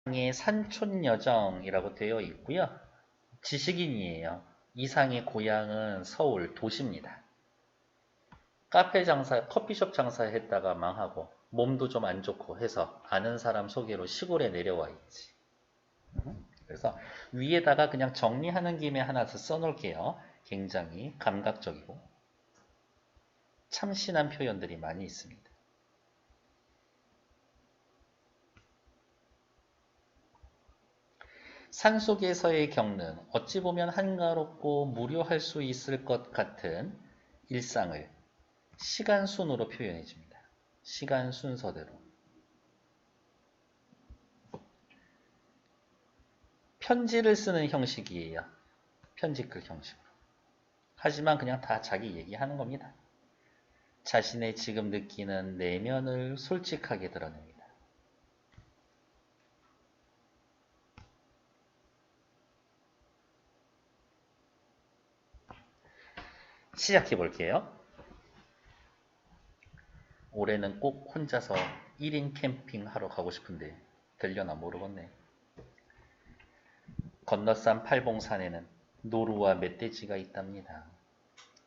이상의 산촌여정이라고 되어 있고요. 지식인이에요. 이상의 고향은 서울 도시입니다. 카페 장사, 커피숍 장사했다가 망하고 몸도 좀 안 좋고 해서 아는 사람 소개로 시골에 내려와 있지. 그래서 위에다가 그냥 정리하는 김에 하나 더 써놓을게요. 굉장히 감각적이고 참신한 표현들이 많이 있습니다. 산속에서의 겪는 어찌 보면 한가롭고 무료할 수 있을 것 같은 일상을 시간 순으로 표현해 줍니다. 시간 순서대로. 편지를 쓰는 형식이에요. 편지글 형식으로. 하지만 그냥 다 자기 얘기하는 겁니다. 자신의 지금 느끼는 내면을 솔직하게 드러냅니다. 시작해 볼게요. 올해는 꼭 혼자서 1인 캠핑 하러 가고 싶은데 되려나 모르겠네. 건너산 팔봉산에는 노루와 멧돼지가 있답니다.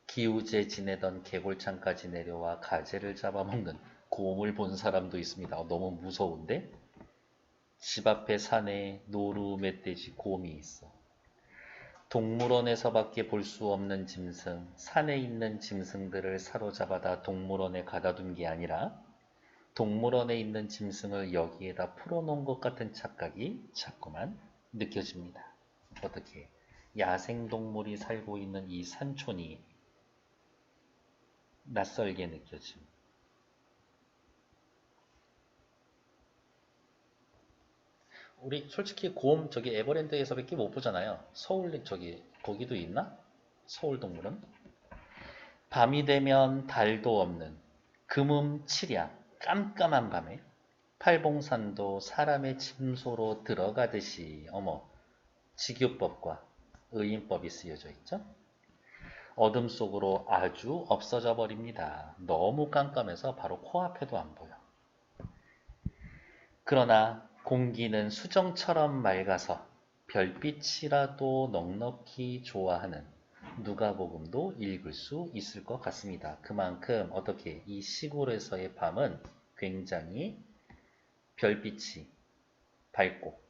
기우제 지내던 개골창까지 내려와 가재를 잡아먹는 곰을 본 사람도 있습니다. 너무 무서운데? 집 앞에 산에 노루, 멧돼지, 곰이 있어. 동물원에서밖에 볼 수 없는 짐승, 산에 있는 짐승들을 사로잡아다 동물원에 가다 둔 게 아니라 동물원에 있는 짐승을 여기에다 풀어놓은 것 같은 착각이 자꾸만 느껴집니다. 어떻게 야생동물이 살고 있는 이 산촌이 낯설게 느껴집니다. 우리 솔직히 곰 저기 에버랜드에서밖에 못 보잖아요. 서울 저기 거기도 있나? 서울동물원? 밤이 되면 달도 없는 금음치량 깜깜한 밤에 팔봉산도 사람의 침소로 들어가듯이 어머 직유법과 의인법이 쓰여져 있죠. 어둠 속으로 아주 없어져 버립니다. 너무 깜깜해서 바로 코앞에도 안 보여. 그러나 공기는 수정처럼 맑아서 별빛이라도 넉넉히 좋아하는 누가복음도 읽을 수 있을 것 같습니다. 그만큼 어떻게 이 시골에서의 밤은 굉장히 별빛이 밝고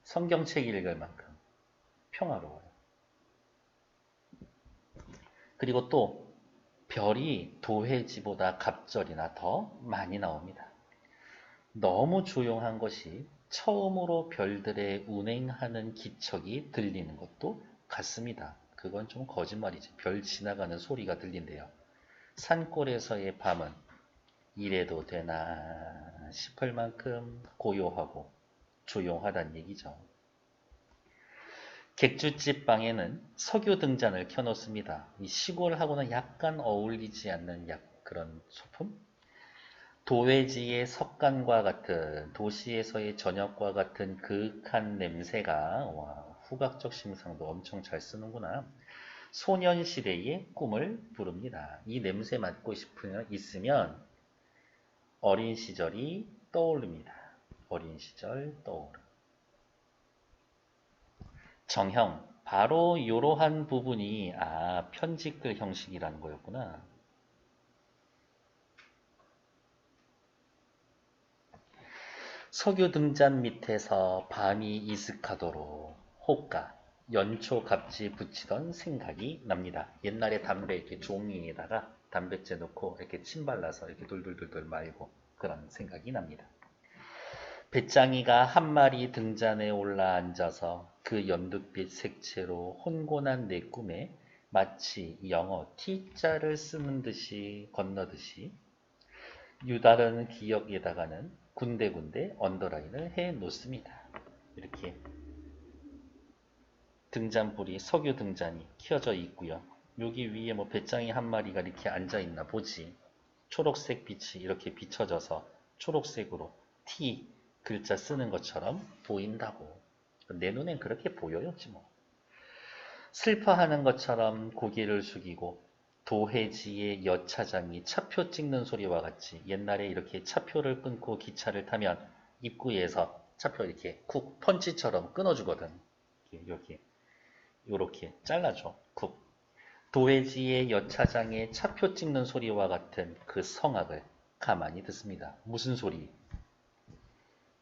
성경책 읽을 만큼 평화로워요. 그리고 또 별이 도해지보다 갑절이나 더 많이 나옵니다. 너무 조용한 것이 처음으로 별들의 운행하는 기척이 들리는 것도 같습니다. 그건 좀 거짓말이지. 별 지나가는 소리가 들린대요. 산골에서의 밤은 이래도 되나 싶을 만큼 고요하고 조용하단 얘기죠. 객주집 방에는 석유 등잔을 켜놓습니다. 이 시골하고는 약간 어울리지 않는 그런 소품? 도회지의 석간과 같은 도시에서의 저녁과 같은 그윽한 냄새가 와, 후각적 심상도 엄청 잘 쓰는구나. 소년시대의 꿈을 부릅니다. 이 냄새 맡고 있으면 어린 시절이 떠오릅니다. 어린 시절 떠오름. 정형, 바로 이러한 부분이 편집글 형식이라는 거였구나. 석유 등잔 밑에서 밤이 이슥하도록 호가, 연초 갑지 붙이던 생각이 납니다. 옛날에 담배 이렇게 종이에다가 담뱃재 넣고 이렇게 침 발라서 이렇게 돌돌돌돌 말고 그런 생각이 납니다. 배짱이가 한 마리 등잔에 올라 앉아서 그 연두빛 색채로 혼곤한 내 꿈에 마치 영어 T자를 쓰는 듯이 건너듯이 유다른 기억에다가는 군데군데 언더라인을 해 놓습니다. 이렇게 등잔불이 석유 등잔이 켜져 있고요. 여기 위에 뭐 배짱이 한 마리가 이렇게 앉아 있나 보지. 초록색 빛이 이렇게 비춰져서 초록색으로 T 글자 쓰는 것처럼 보인다고. 내 눈엔 그렇게 보여요, 뭐. 슬퍼하는 것처럼 고개를 숙이고 도해지의 여차장이 차표 찍는 소리와 같이 옛날에 이렇게 차표를 끊고 기차를 타면 입구에서 차표 이렇게 쿡 펀치처럼 끊어주거든. 이렇게 잘라줘. 쿡. 도해지의 여차장의 차표 찍는 소리와 같은 그 성악을 가만히 듣습니다. 무슨 소리?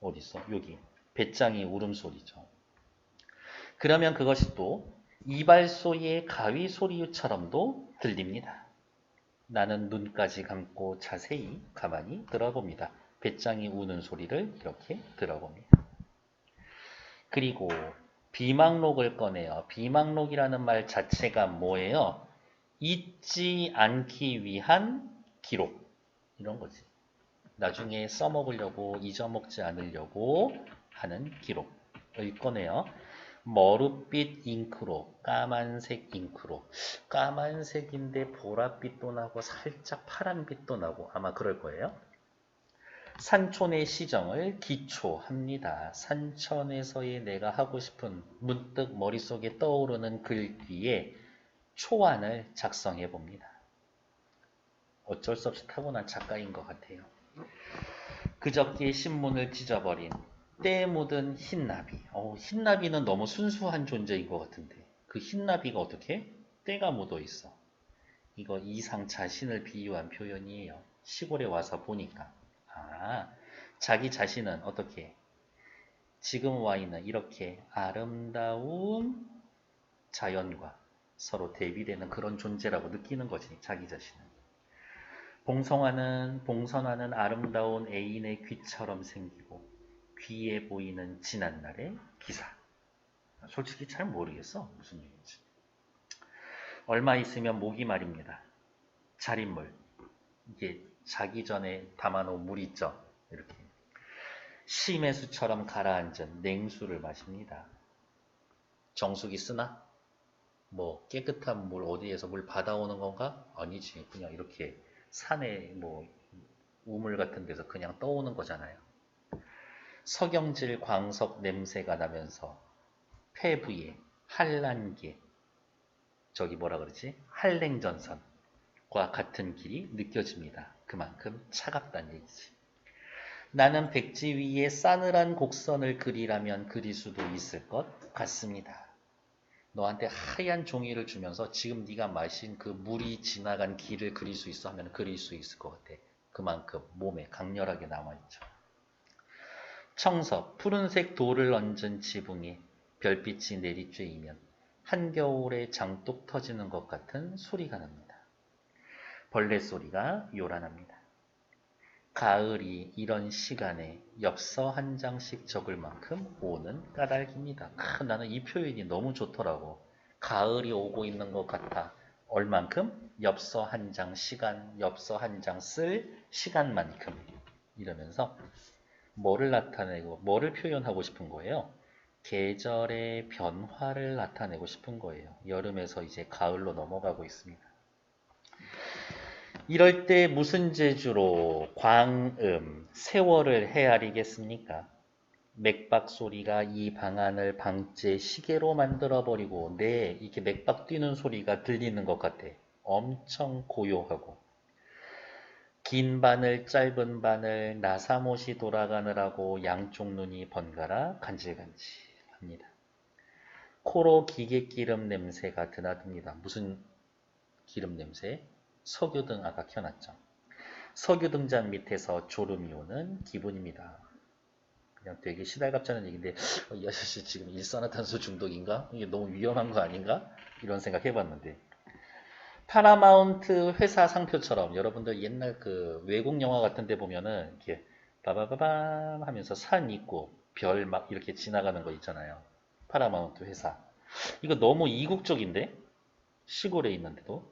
어딨어? 여기. 배짱이 울음소리죠. 그러면 그것이 또 이발소의 가위소리처럼도 들립니다. 나는 눈까지 감고 자세히 가만히 들어봅니다. 배짱이 우는 소리를 이렇게 들어봅니다. 그리고 비망록을 꺼내요. 비망록이라는 말 자체가 뭐예요? 잊지 않기 위한 기록. 이런 거지. 나중에 써먹으려고 잊어먹지 않으려고 하는 기록을 꺼내요. 머루빛 잉크로, 까만색 잉크로. 까만색인데 보랏빛도 나고 살짝 파란빛도 나고 아마 그럴 거예요. 산촌의 시정을 기초합니다. 산천에서의 내가 하고 싶은 문득 머릿속에 떠오르는 글 뒤에 초안을 작성해 봅니다. 어쩔 수 없이 타고난 작가인 것 같아요. 그저께 신문을 찢어버린 때 묻은 흰나비. 흰나비는 너무 순수한 존재인 것 같은데 그 흰나비가 어떻게? 때가 묻어 있어. 이거 이상 자신을 비유한 표현이에요. 시골에 와서 보니까. 자기 자신은 어떻게? 지금 와 있는 이렇게 아름다운 자연과 서로 대비되는 그런 존재라고 느끼는 거지, 자기 자신은. 봉선화는 아름다운 애인의 귀처럼 생기고 귀해 보이는 지난날의 기사. 솔직히 잘 모르겠어. 무슨 얘기인지. 얼마 있으면 모기 말입니다. 자릿물. 이게 자기 전에 담아놓은 물 있죠. 이렇게. 심해수처럼 가라앉은 냉수를 마십니다. 정수기 쓰나? 뭐 깨끗한 물 어디에서 물 받아오는 건가? 아니지. 그냥 이렇게 산에 뭐 우물 같은 데서 그냥 떠오는 거잖아요. 석영질 광석 냄새가 나면서 폐부에 한란계, 저기 뭐라 그러지? 한랭전선과 같은 길이 느껴집니다. 그만큼 차갑다는 얘기지. 나는 백지 위에 싸늘한 곡선을 그리라면 그릴 수도 있을 것 같습니다. 너한테 하얀 종이를 주면서 지금 네가 마신 그 물이 지나간 길을 그릴 수 있어 하면 그릴 수 있을 것 같아. 그만큼 몸에 강렬하게 남아있죠. 청서, 푸른색 돌을 얹은 지붕에 별빛이 내리쬐이면 한겨울에 장독 터지는 것 같은 소리가 납니다. 벌레 소리가 요란합니다. 가을이 이런 시간에 엽서 한 장씩 적을 만큼 오는 까닭입니다. 나는 이 표현이 너무 좋더라고. 가을이 오고 있는 것 같아. 얼만큼? 엽서 한 장 시간, 엽서 한 장 쓸 시간만큼. 이러면서 뭐를 나타내고 뭐를 표현하고 싶은 거예요? 계절의 변화를 나타내고 싶은 거예요. 여름에서 이제 가을로 넘어가고 있습니다. 이럴 때 무슨 재주로 광음, 세월을 헤아리겠습니까? 맥박 소리가 이 방안을 방제 시계로 만들어버리고 이렇게 맥박 뛰는 소리가 들리는 것 같아. 엄청 고요하고. 긴 바늘 짧은 바늘 나사못이 돌아가느라고 양쪽 눈이 번갈아 간질간질합니다. 코로 기계기름 냄새가 드나듭니다. 무슨 기름 냄새? 석유등 아까 켜놨죠. 석유등잔 밑에서 졸음이 오는 기분입니다. 그냥 되게 시달갑잖은 얘기인데 이 아저씨 지금 일산화탄소 중독인가? 이게 너무 위험한 거 아닌가? 이런 생각 해봤는데 파라마운트 회사 상표처럼 여러분들 옛날 그 외국 영화 같은 데 보면은 이렇게 바바바밤 하면서 산 있고 별 막 이렇게 지나가는 거 있잖아요. 파라마운트 회사. 이거 너무 이국적인데? 시골에 있는데도.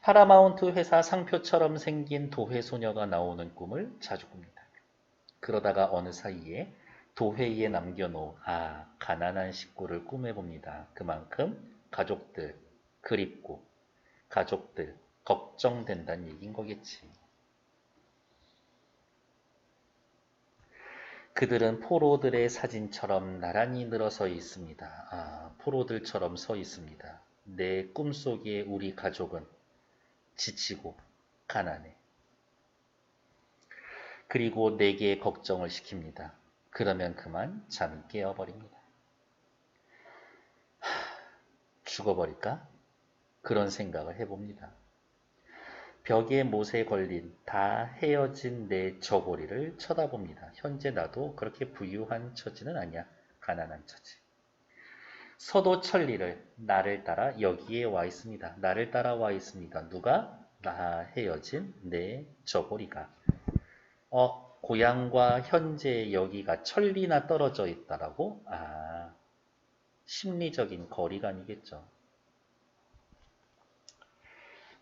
파라마운트 회사 상표처럼 생긴 도회소녀가 나오는 꿈을 자주 꿉니다. 그러다가 어느 사이에 도회에 남겨놓은 가난한 식구를 꿈해봅니다. 그만큼 가족들 그립고 가족들 걱정된다는 얘기인 거겠지. 그들은 포로들의 사진처럼 나란히 늘어서 있습니다. 포로들처럼 서 있습니다. 내 꿈속의 우리 가족은 지치고 가난해. 그리고 내게 걱정을 시킵니다. 그러면 그만 잠이 깨어버립니다. 죽어버릴까? 그런 생각을 해봅니다. 벽에 못에 걸린 다 헤어진 내 저고리를 쳐다봅니다. 현재 나도 그렇게 부유한 처지는 아니야. 가난한 처지. 서도천리를 나를 따라 여기에 와 있습니다. 나를 따라와 있습니다. 누가? 나 헤어진 내 저고리가. 고향과 현재 여기가 천리나 떨어져 있다라고? 심리적인 거리감이겠죠.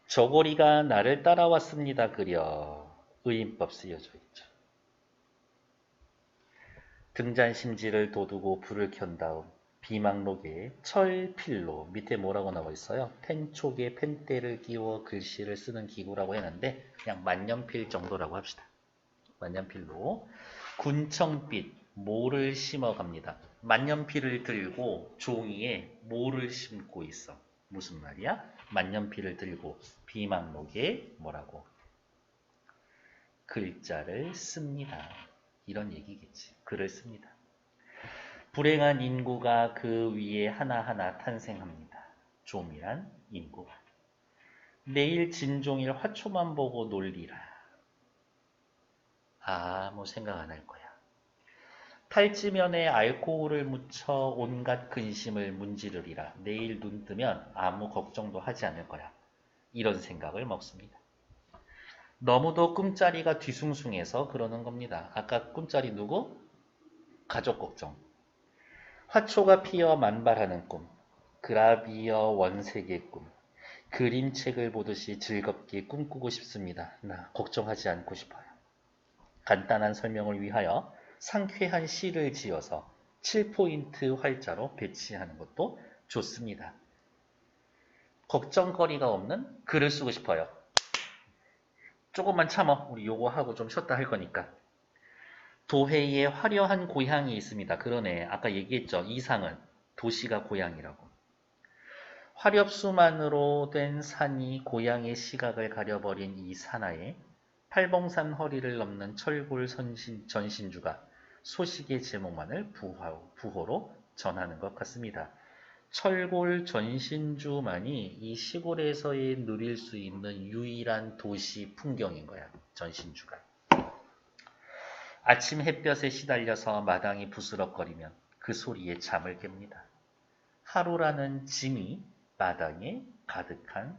저고리가 나를 따라왔습니다. 그려 의인법 쓰여져 있죠. 등잔심지를 돋우고 불을 켠 다음 비망록에 철필로 밑에 뭐라고 나와 있어요? 펜촉에 펜대를 끼워 글씨를 쓰는 기구라고 했는데 그냥 만년필 정도라고 합시다. 만년필로 군청빛 모를 심어 갑니다. 만년필을 들고 종이에 모를 심고 있어. 무슨 말이야? 만년필을 들고 비망록에 뭐라고? 글자를 씁니다. 이런 얘기겠지. 글을 씁니다. 불행한 인구가 그 위에 하나하나 탄생합니다. 좀이란 인구가. 내일 진종일 화초만 보고 놀리라. 아무 생각 안 할 거야. 탈지면에 알코올을 묻혀 온갖 근심을 문지르리라. 내일 눈 뜨면 아무 걱정도 하지 않을 거야. 이런 생각을 먹습니다. 너무도 꿈자리가 뒤숭숭해서 그러는 겁니다. 아까 꿈자리 누구? 가족 걱정. 화초가 피어 만발하는 꿈. 그라비어 원색의 꿈. 그림책을 보듯이 즐겁게 꿈꾸고 싶습니다. 나 걱정하지 않고 싶어요. 간단한 설명을 위하여 상쾌한 시를 지어서 7포인트 활자로 배치하는 것도 좋습니다. 걱정거리가 없는 글을 쓰고 싶어요. 조금만 참어. 우리 요거 하고 좀 쉬었다 할 거니까. 도해에 화려한 고향이 있습니다. 그러네. 아까 얘기했죠. 이상은 도시가 고향이라고. 화렵수만으로 된 산이 고향의 시각을 가려버린 이 산하에 팔봉산 허리를 넘는 철골 전신주가 소식의 제목만을 부호로 전하는 것 같습니다. 철골 전신주만이 이 시골에서의 누릴 수 있는 유일한 도시 풍경인 거야. 전신주가. 아침 햇볕에 시달려서 마당이 부스럭거리면 그 소리에 잠을 깹니다. 하루라는 짐이 마당에 가득한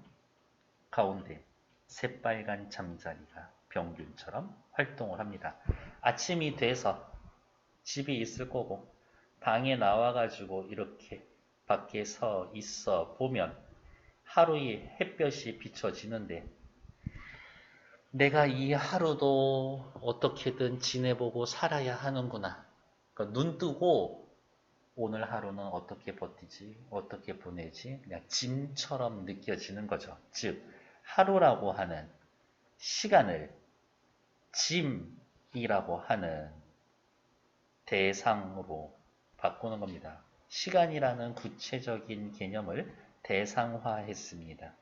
가운데 새빨간 잠자리가 병균처럼 활동을 합니다. 아침이 돼서 집이 있을 거고 방에 나와가지고 이렇게 밖에 서 있어 보면 하루의 햇볕이 비춰지는데 내가 이 하루도 어떻게든 지내보고 살아야 하는구나. 그러니까 눈 뜨고 오늘 하루는 어떻게 버티지, 어떻게 보내지, 그냥 짐처럼 느껴지는 거죠. 즉, 하루라고 하는 시간을 짐이라고 하는 대상으로 바꾸는 겁니다. 시간이라는 구체적인 개념을 대상화했습니다.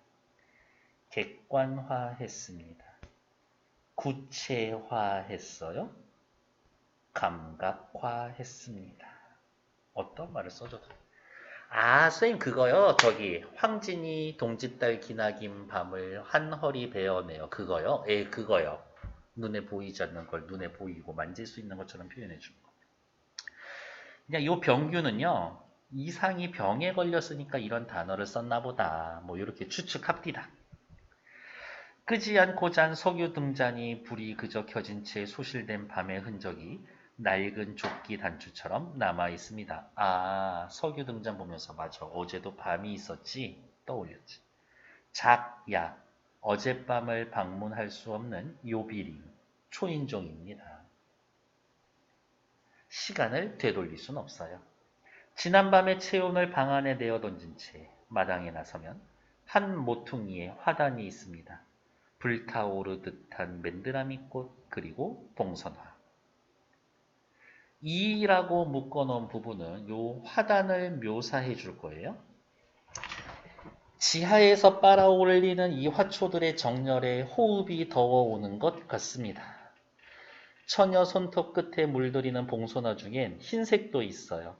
객관화했습니다. 구체화했어요. 감각화했습니다. 어떤 말을 써줘도. 선생님 그거요. 저기 황진이 동짓달 기나긴 밤을 한 허리 베어내요. 그거요? 예, 그거요. 눈에 보이지 않는 걸 눈에 보이고 만질 수 있는 것처럼 표현해 주는 거. 그냥 이 병규는요. 이상이 병에 걸렸으니까 이런 단어를 썼나 보다. 뭐 이렇게 추측합디다. 끄지 않고 잔 석유 등잔이 불이 그저 켜진 채 소실된 밤의 흔적이 낡은 조끼 단추처럼 남아 있습니다. 석유 등잔 보면서 맞아. 어제도 밤이 있었지? 떠올렸지. 작야, 어젯밤을 방문할 수 없는 요비링, 초인종입니다. 시간을 되돌릴 순 없어요. 지난밤의 체온을 방 안에 내어 던진 채 마당에 나서면 한 모퉁이에 화단이 있습니다. 불타오르듯한 맨드라미꽃 그리고 봉선화. 이라고 묶어놓은 부분은 요 화단을 묘사해 줄 거예요. 지하에서 빨아올리는 이 화초들의 정열에 호흡이 더워오는 것 같습니다. 처녀 손톱 끝에 물들이는 봉선화 중엔 흰색도 있어요.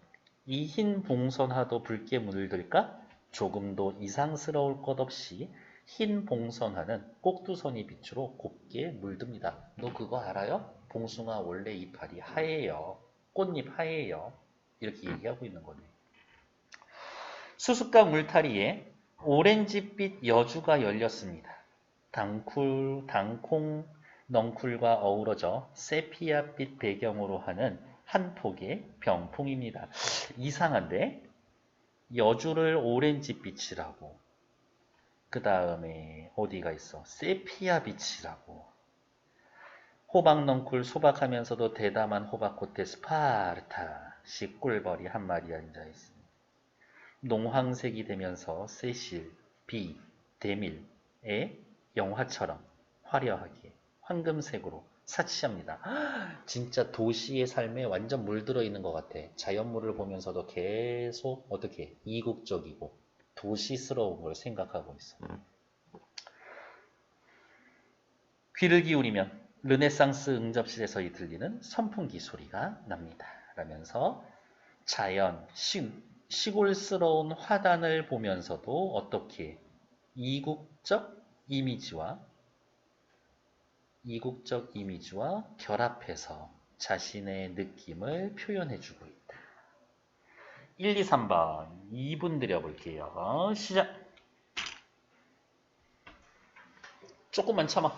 이 흰 봉선화도 붉게 물들까? 조금도 이상스러울 것 없이 흰 봉선화는 꼭두선이 빛으로 곱게 물듭니다. 너 그거 알아요? 봉숭아 원래 이파리 하얘요. 꽃잎 하얘요. 이렇게 얘기하고 있는 거네. 수숫가 물타리에 오렌지빛 여주가 열렸습니다. 당콩 넝쿨과 어우러져 세피아빛 배경으로 하는 한 폭의 병풍입니다. 이상한데? 여주를 오렌지빛이라고. 그 다음에 어디가 있어? 세피아빛이라고. 호박 넝쿨 소박하면서도 대담한 호박꽃에 스파르타식 꿀벌이 한 마리 앉아있습니다. 농황색이 되면서 세실, 비, 대밀의 영화처럼 화려하게 황금색으로 사치합니다. 진짜 도시의 삶에 완전 물들어 있는 것 같아. 자연물을 보면서도 계속 어떻게 이국적이고 도시스러운 걸 생각하고 있어. 귀를 기울이면 르네상스 응접실에서 들리는 선풍기 소리가 납니다. 라면서 자연, 시골스러운 화단을 보면서도 어떻게 이국적 이미지와 결합해서 자신의 느낌을 표현해주고 있다. 1, 2, 3번 2분 드려볼게요. 시작! 조금만 참아.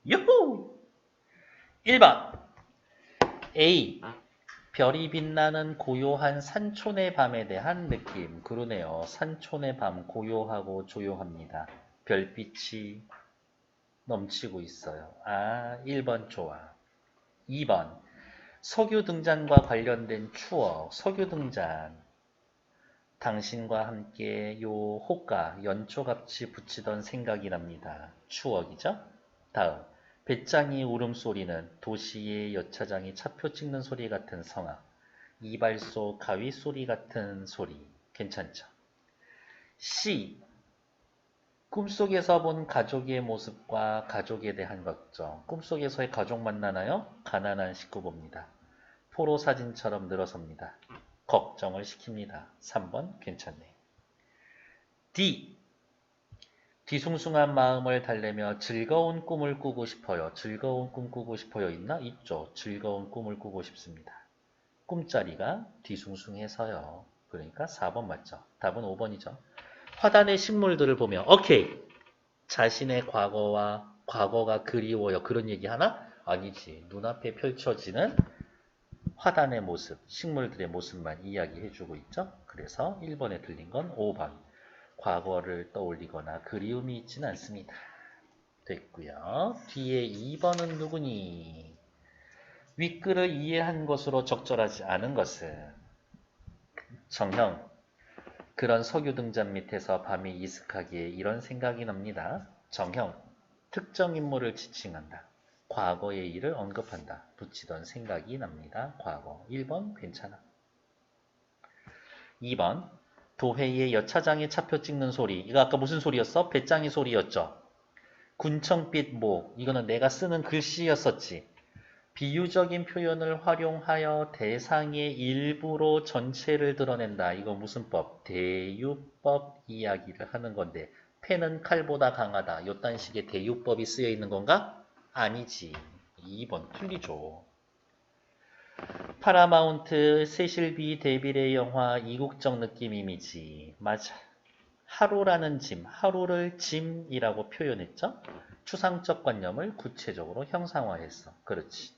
유후! 1번 A. 별이 빛나는 고요한 산촌의 밤에 대한 느낌. 그러네요. 산촌의 밤 고요하고 조용합니다. 별빛이 넘치고 있어요. 1번 좋아. 2번 석유 등잔과 관련된 추억. 석유 등잔. 당신과 함께 요 호가 연초같이 붙이던 생각이 납니다. 추억이죠? 다음 배짱이 울음소리는 도시의 여차장이 차표 찍는 소리 같은 성악. 이발소 가위 소리 같은 소리. 괜찮죠? C. 꿈속에서 본 가족의 모습과 가족에 대한 걱정. 꿈속에서의 가족 만나나요? 가난한 식구 봅니다. 포로 사진처럼 늘어섭니다. 걱정을 시킵니다. 3번 괜찮네. D. 뒤숭숭한 마음을 달래며 즐거운 꿈을 꾸고 싶어요. 즐거운 꿈 꾸고 싶어요. 있나? 있죠. 즐거운 꿈을 꾸고 싶습니다. 꿈자리가 뒤숭숭해서요. 그러니까 4번 맞죠. 답은 5번이죠. 화단의 식물들을 보며 오케이. 자신의 과거와 과거가 그리워요. 그런 얘기 하나? 아니지. 눈앞에 펼쳐지는 화단의 모습, 식물들의 모습만 이야기해주고 있죠. 그래서 1번에 틀린 건 5번. 과거를 떠올리거나 그리움이 있지는 않습니다. 됐고요. 뒤에 2번은 누구니? 윗글을 이해한 것으로 적절하지 않은 것은 정형. 그런 석유 등잔 밑에서 밤이 이슥하기에 이런 생각이 납니다. 정형. 특정 인물을 지칭한다. 과거의 일을 언급한다. 붙이던 생각이 납니다. 과거. 1번 괜찮아. 2번. 도회의 여차장에 차표 찍는 소리. 이거 아까 무슨 소리였어? 배짱이 소리였죠. 군청빛 모. 이거는 내가 쓰는 글씨였었지. 비유적인 표현을 활용하여 대상의 일부로 전체를 드러낸다. 이거 무슨 법? 대유법 이야기를 하는 건데 패는 칼보다 강하다. 요딴 식의 대유법이 쓰여 있는 건가? 아니지. 2번 틀리죠. 파라마운트, 세실비, 데빌의 영화 이국적 느낌 이미지. 맞아. 하루라는 짐, 하루를 짐이라고 표현했죠? 추상적 관념을 구체적으로 형상화했어. 그렇지.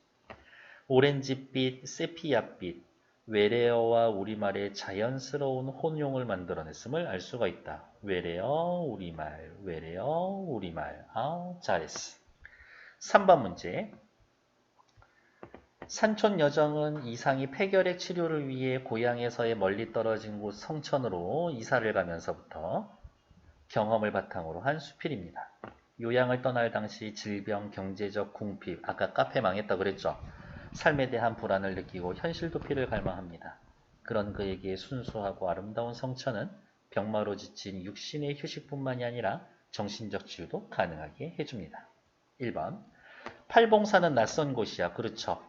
오렌지빛, 세피야빛, 외래어와 우리말의 자연스러운 혼용을 만들어냈음을 알 수가 있다. 외래어, 우리말, 외래어, 우리말. 아, 잘했어. 3번 문제. 산촌 여정은 이상이 폐결핵 치료를 위해 고향에서의 멀리 떨어진 곳 성천으로 이사를 가면서부터 경험을 바탕으로 한 수필입니다. 요양을 떠날 당시 질병, 경제적 궁핍, 아까 카페 망했다 그랬죠? 삶에 대한 불안을 느끼고 현실 도피를 갈망합니다. 그런 그에게 순수하고 아름다운 성천은 병마로 지친 육신의 휴식뿐만이 아니라 정신적 치유도 가능하게 해줍니다. 1번. 팔봉사는 낯선 곳이야. 그렇죠.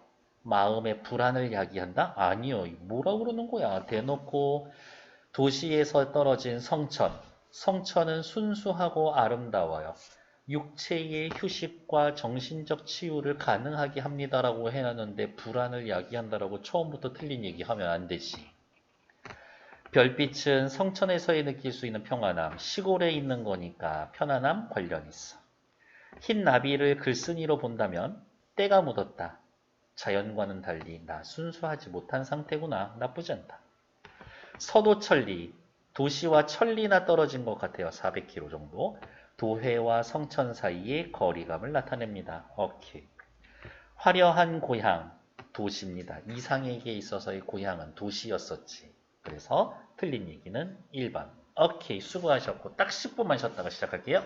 마음의 불안을 야기한다? 아니요. 뭐라 그러는 거야. 대놓고 도시에서 떨어진 성천. 성천은 순수하고 아름다워요. 육체의 휴식과 정신적 치유를 가능하게 합니다라고 해놨는데 불안을 야기한다라고 처음부터 틀린 얘기하면 안 되지. 별빛은 성천에서의 느낄 수 있는 평안함, 시골에 있는 거니까 편안함 관련 있어. 흰 나비를 글쓴이로 본다면 때가 묻었다. 자연과는 달리 나 순수하지 못한 상태구나. 나쁘지 않다. 서도천리, 도시와 천리나 떨어진 것 같아요. 400km 정도. 도회와 성천 사이의 거리감을 나타냅니다. 오케이. 화려한 고향, 도시입니다. 이상에게 있어서의 고향은 도시였었지. 그래서 틀린 얘기는 1번. 오케이, 수고하셨고 딱 10분만 쉬었다가 시작할게요.